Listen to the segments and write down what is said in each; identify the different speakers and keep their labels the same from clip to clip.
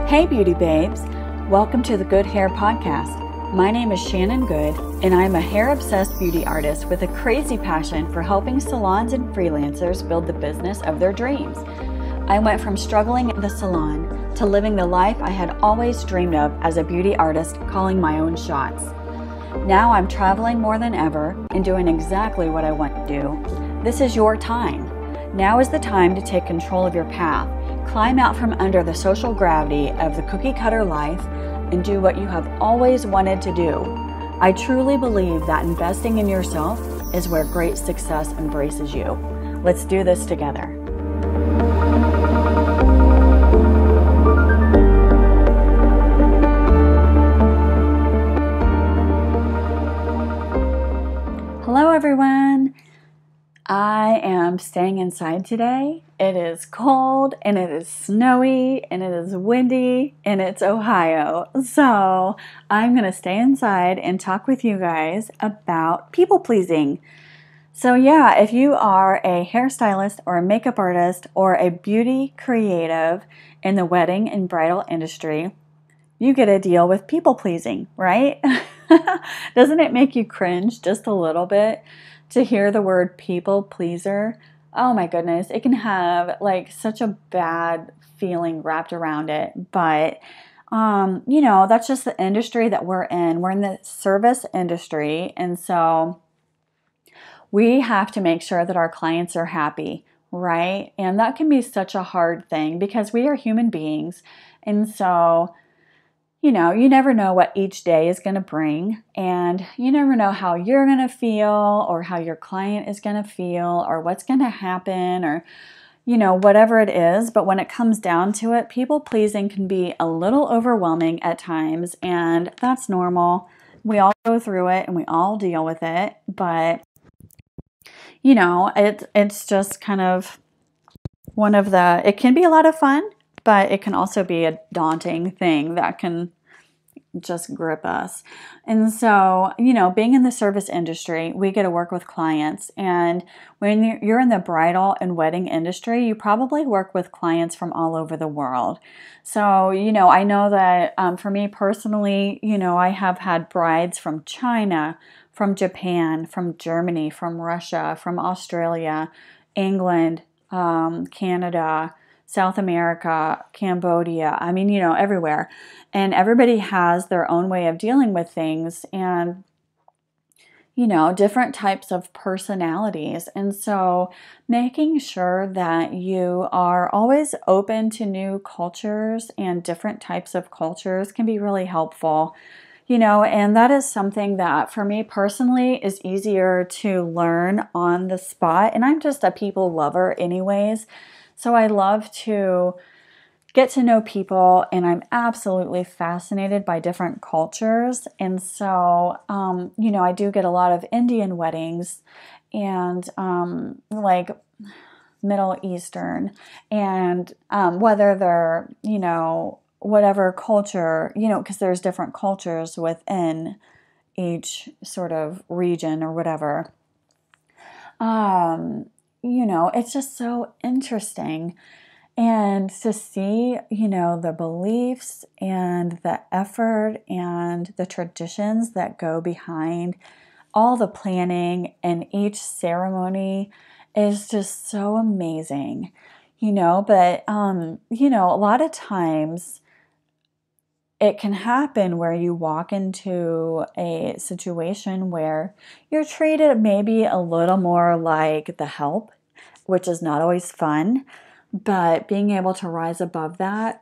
Speaker 1: Hey beauty babes, welcome to the Good Hair Podcast. My name is Shannon Goode and I'm a hair-obsessed beauty artist with a crazy passion for helping salons and freelancers build the business of their dreams. I went from struggling in the salon to living the life I had always dreamed of as a beauty artist, calling my own shots. Now I'm traveling more than ever and doing exactly what I want to do. This is your time. Now is the time to take control of your path. Climb out from under the social gravity of the cookie cutter life and do what you have always wanted to do. I truly believe that investing in yourself is where great success embraces you. Let's do this together. Hello everyone. I am staying inside today. It is cold and it is snowy and it is windy and it's Ohio. So I'm going to stay inside and talk with you guys about people pleasing. So yeah, if you are a hairstylist or a makeup artist or a beauty creative in the wedding and bridal industry, you get to deal with people pleasing, right? Doesn't it make you cringe just a little bit to hear the word people pleaser? Oh my goodness, it can have like such a bad feeling wrapped around it. But, that's just the industry that we're in. We're in the service industry. And so we have to make sure that our clients are happy, right? And that can be such a hard thing because we are human beings. And so you never know what each day is going to bring, and you never know how you're going to feel or how your client is going to feel or what's going to happen or, whatever it is. But when it comes down to it, people pleasing can be a little overwhelming at times, and that's normal. We all go through it and we all deal with it. But, it's just kind of it can be a lot of fun, but it can also be a daunting thing that can just grip us. And so, being in the service industry, we get to work with clients. And when you're in the bridal and wedding industry, you probably work with clients from all over the world. So, I know that for me personally, I have had brides from China, from Japan, from Germany, from Russia, from Australia, England, Canada, South America, Cambodia, everywhere. And everybody has their own way of dealing with things and, different types of personalities. And so making sure that you are always open to new cultures and different types of cultures can be really helpful. And that is something that for me personally is easier to learn on the spot. And I'm just a people lover anyways. So I love to get to know people, and I'm absolutely fascinated by different cultures. And so, I do get a lot of Indian weddings and like Middle Eastern, and whether they're, whatever culture, because there's different cultures within each sort of region or whatever. It's just so interesting. And to see, the beliefs and the effort and the traditions that go behind all the planning and each ceremony is just so amazing, but, a lot of times it can happen where you walk into a situation where you're treated maybe a little more like the help, which is not always fun, but being able to rise above that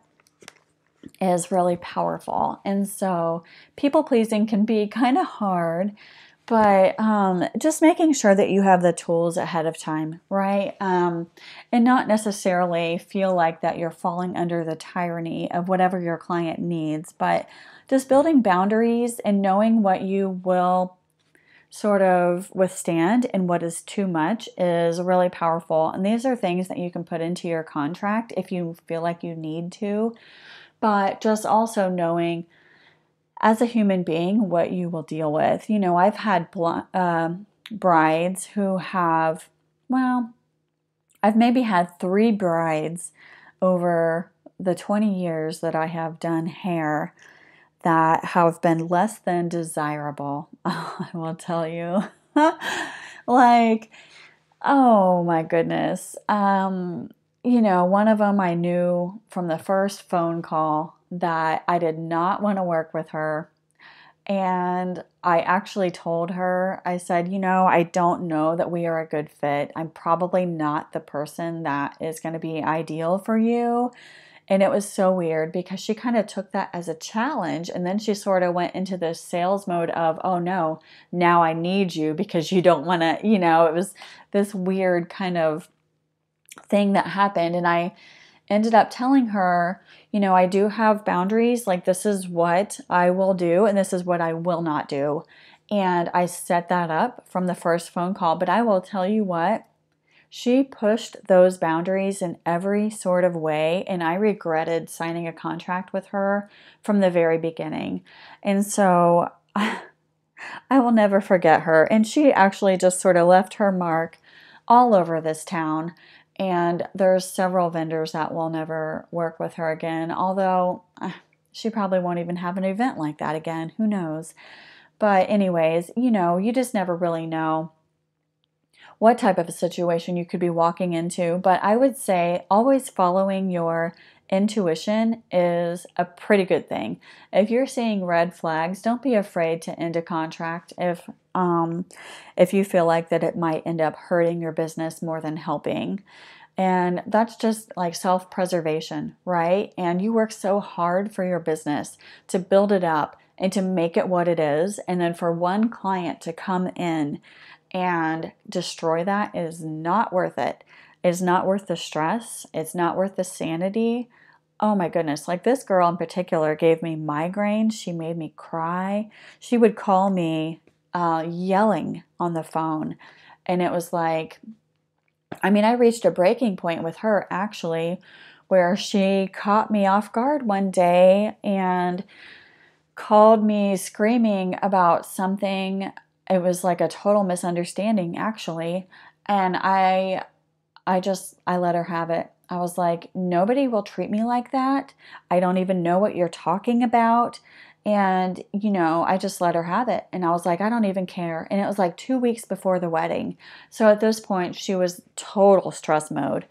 Speaker 1: is really powerful. And so people pleasing can be kind of hard, but just making sure that you have the tools ahead of time, right? And not necessarily feel like that you're falling under the tyranny of whatever your client needs, but just building boundaries and knowing what you will sort of withstand and what is too much is really powerful. And these are things that you can put into your contract if you feel like you need to, but just also knowing as a human being what you will deal with. I've had brides who have, I've maybe had 3 brides over the 20 years that I have done hair that have been less than desirable. I will tell you. Like, oh my goodness. One of them I knew from the first phone call that I did not want to work with her. And I actually told her, I said, I don't know that we are a good fit. I'm probably not the person that is going to be ideal for you. And it was so weird because she kind of took that as a challenge. And then she sort of went into this sales mode of, oh no, now I need you because you don't want to, it was this weird kind of thing that happened. And I ended up telling her, I do have boundaries. Like, this is what I will do and this is what I will not do. And I set that up from the first phone call. But I will tell you what, she pushed those boundaries in every sort of way, and I regretted signing a contract with her from the very beginning. And so I will never forget her. And she actually just sort of left her mark all over this town. And there's several vendors that will never work with her again, although she probably won't even have an event like that again. Who knows? But anyways, you just never really know what type of a situation you could be walking into. But I would say always following your intuition is a pretty good thing. If you're seeing red flags, don't be afraid to end a contract if you feel like that it might end up hurting your business more than helping. And that's just like self-preservation, right? And you work so hard for your business to build it up and to make it what it is. And then for one client to come in and destroy that is not worth it. It's not worth the stress. It's not worth the sanity. Oh my goodness. Like, this girl in particular gave me migraines. She made me cry. She would call me yelling on the phone. And it was like, I reached a breaking point with her actually, where she caught me off guard one day and called me screaming about something. It was like a total misunderstanding actually. And I let her have it. I was like, nobody will treat me like that. I don't even know what you're talking about. And, I just let her have it. And I was like, I don't even care. And it was like 2 weeks before the wedding. So at this point, she was total stress mode.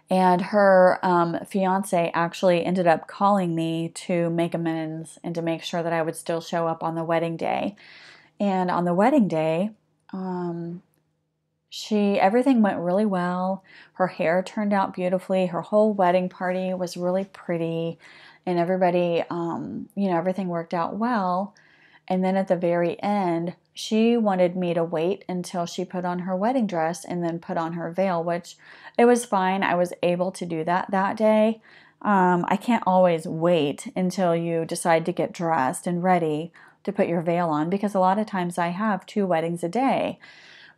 Speaker 1: And her fiance actually ended up calling me to make amends and to make sure that I would still show up on the wedding day. And on the wedding day, everything went really well. Her hair turned out beautifully. Her whole wedding party was really pretty, and everybody, everything worked out well. And then at the very end, she wanted me to wait until she put on her wedding dress and then put on her veil, which it was fine. I was able to do that day. I can't always wait until you decide to get dressed and ready to put your veil on, because a lot of times I have 2 weddings a day.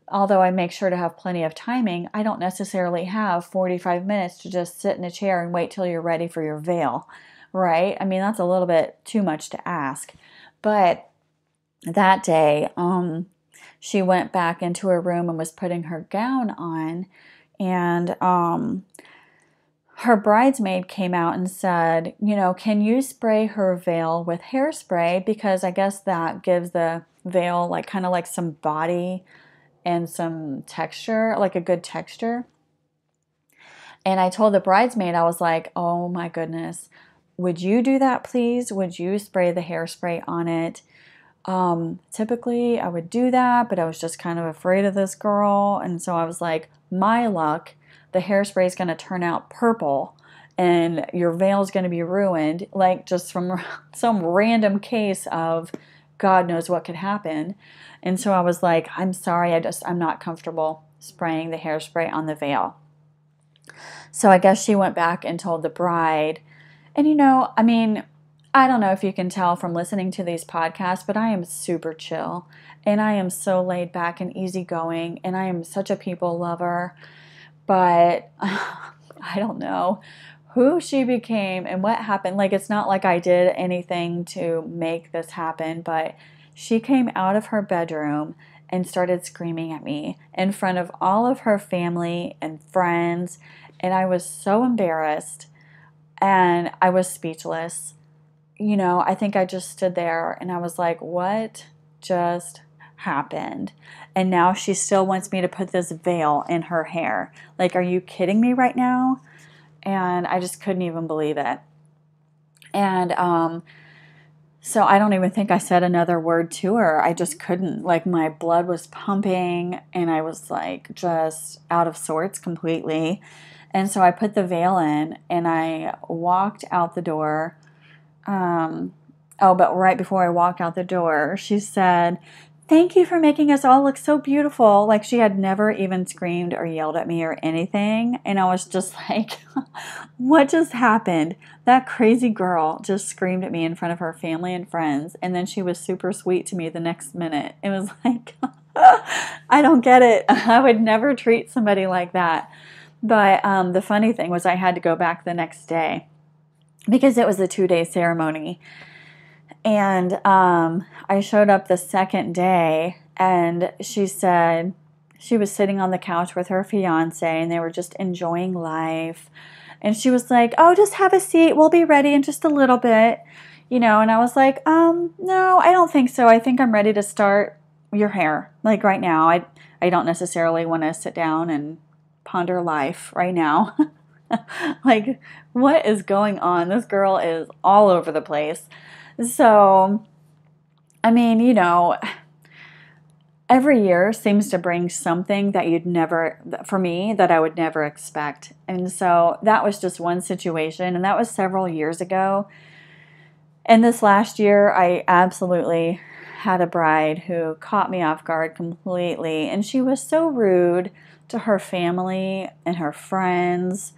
Speaker 1: Although I make sure to have plenty of timing, I don't necessarily have 45 minutes to just sit in a chair and wait till you're ready for your veil, right? That's a little bit too much to ask. But that day, she went back into her room and was putting her gown on, and her bridesmaid came out and said, can you spray her veil with hairspray? Because I guess that gives the veil like kind of like some body and some texture, like a good texture. And I told the bridesmaid, I was like, oh my goodness, would you do that, please? Would you spray the hairspray on it? Typically I would do that, but I was just kind of afraid of this girl. And so I was like, my luck, the hairspray is going to turn out purple and your veil is going to be ruined, like just from some random case of God knows what could happen. And so I was like, I'm sorry, I'm not comfortable spraying the hairspray on the veil. So I guess she went back and told the bride. And I don't know if you can tell from listening to these podcasts, but I am super chill. And I am so laid back and easygoing. And I am such a people lover. But I don't know who she became and what happened. Like, it's not like I did anything to make this happen, but she came out of her bedroom and started screaming at me in front of all of her family and friends. And I was so embarrassed. And I was speechless. You know, I think I just stood there and I was like, what just happened? And now she still wants me to put this veil in her hair. Like, are you kidding me right now? And I just couldn't even believe it. And so I don't even think I said another word to her. I just couldn't. Like, my blood was pumping and I was like just out of sorts completely. And so I put the veil in and I walked out the door. But right before I walked out the door, she said, "Thank you for making us all look so beautiful." Like, she had never even screamed or yelled at me or anything. And I was just like, what just happened? That crazy girl just screamed at me in front of her family and friends. And then she was super sweet to me the next minute. It was like, I don't get it. I would never treat somebody like that. But the funny thing was I had to go back the next day because it was a 2-day ceremony. And I showed up the second day, and she said she was sitting on the couch with her fiance, and they were just enjoying life. And she was like, "Oh, just have a seat. We'll be ready in just a little bit." You know, and I was like, no, I don't think so. I think I'm ready to start your hair. Like, right now. I don't necessarily want to sit down and ponder life right now. Like, what is going on? This girl is all over the place. So, I mean, you know, every year seems to bring something that you'd never, for me, that I would never expect. And so that was just one situation, and that was several years ago. And this last year, I absolutely had a bride who caught me off guard completely. And she was so rude to her family and her friends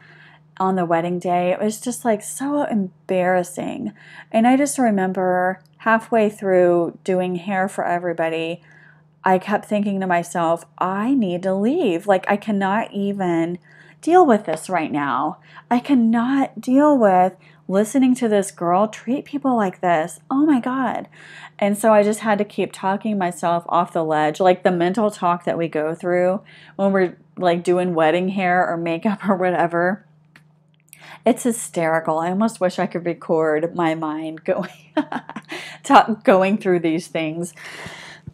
Speaker 1: on the wedding day. It was just like so embarrassing. And I just remember halfway through doing hair for everybody, I kept thinking to myself, I need to leave. Like, I cannot even deal with this right now. I cannot deal with listening to this girl treat people like this. Oh my God. And so I just had to keep talking myself off the ledge, like the mental talk that we go through when we're like doing wedding hair or makeup or whatever. It's hysterical. I almost wish I could record my mind going through these things.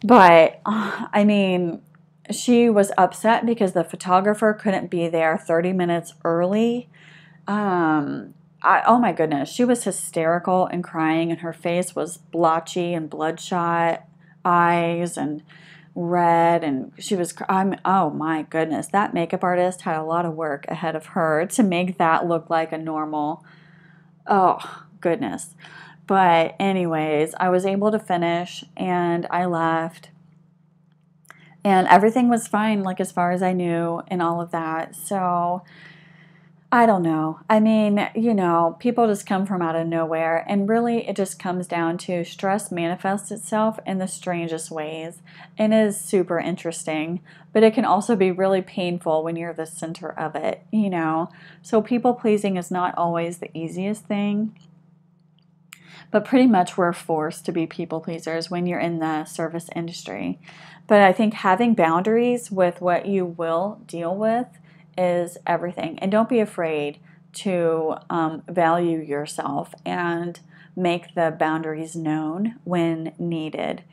Speaker 1: But I mean, she was upset because the photographer couldn't be there 30 minutes early. Oh my goodness, she was hysterical and crying, and her face was blotchy and bloodshot, eyes and red, and she was, oh my goodness, that makeup artist had a lot of work ahead of her to make that look like a normal, oh goodness. But anyways, I was able to finish and I left. And everything was fine, like as far as I knew and all of that. So I don't know. I mean, you know, people just come from out of nowhere. And really, it just comes down to stress manifests itself in the strangest ways. And it is super interesting. But it can also be really painful when you're the center of it, you know. So people pleasing is not always the easiest thing. But pretty much we're forced to be people pleasers when you're in the service industry. But I think having boundaries with what you will deal with is everything. And don't be afraid to value yourself and make the boundaries known when needed.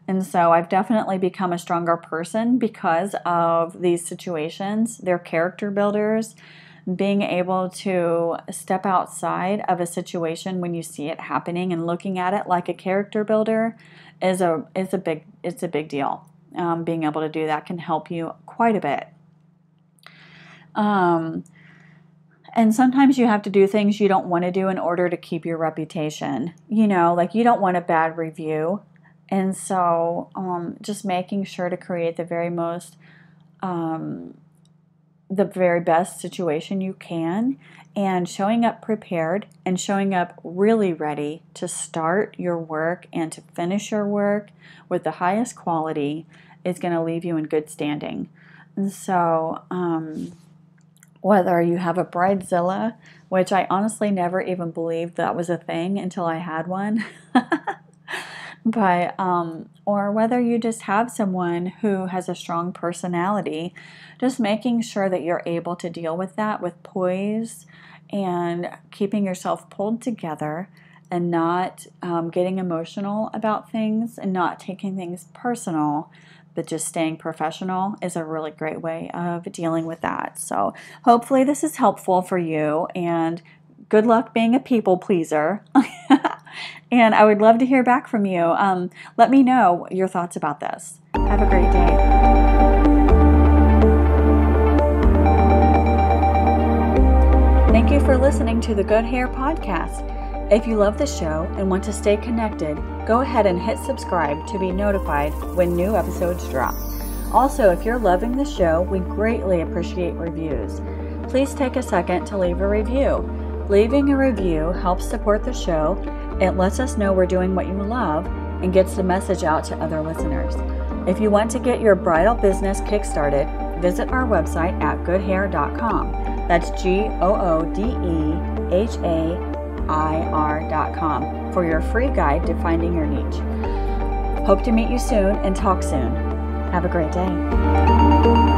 Speaker 1: And so I've definitely become a stronger person because of these situations. They're character builders. Being able to step outside of a situation when you see it happening and looking at it like a character builder is a big deal. Being able to do that can help you quite a bit. And sometimes you have to do things you don't want to do in order to keep your reputation. You know, like you don't want a bad review. And so just making sure to create the very best situation you can, and showing up prepared and showing up really ready to start your work and to finish your work with the highest quality is going to leave you in good standing. And so whether you have a bridezilla, which I honestly never even believed that was a thing until I had one, but or whether you just have someone who has a strong personality, just making sure that you're able to deal with that with poise and keeping yourself pulled together and not getting emotional about things and not taking things personal, but just staying professional is a really great way of dealing with that. So hopefully this is helpful for you, and good luck being a people pleaser. And I would love to hear back from you. Let me know your thoughts about this. Have a great day. Thank you for listening to the Good Hair Podcast. If you love the show and want to stay connected, go ahead and hit subscribe to be notified when new episodes drop. Also, if you're loving the show, we greatly appreciate reviews. Please take a second to leave a review. Leaving a review helps support the show. It lets us know we're doing what you love and gets the message out to other listeners. If you want to get your bridal business kickstarted, visit our website at goodhair.com. That's GOODEHAIR.com for your free guide to finding your niche. Hope to meet you soon and talk soon. Have a great day.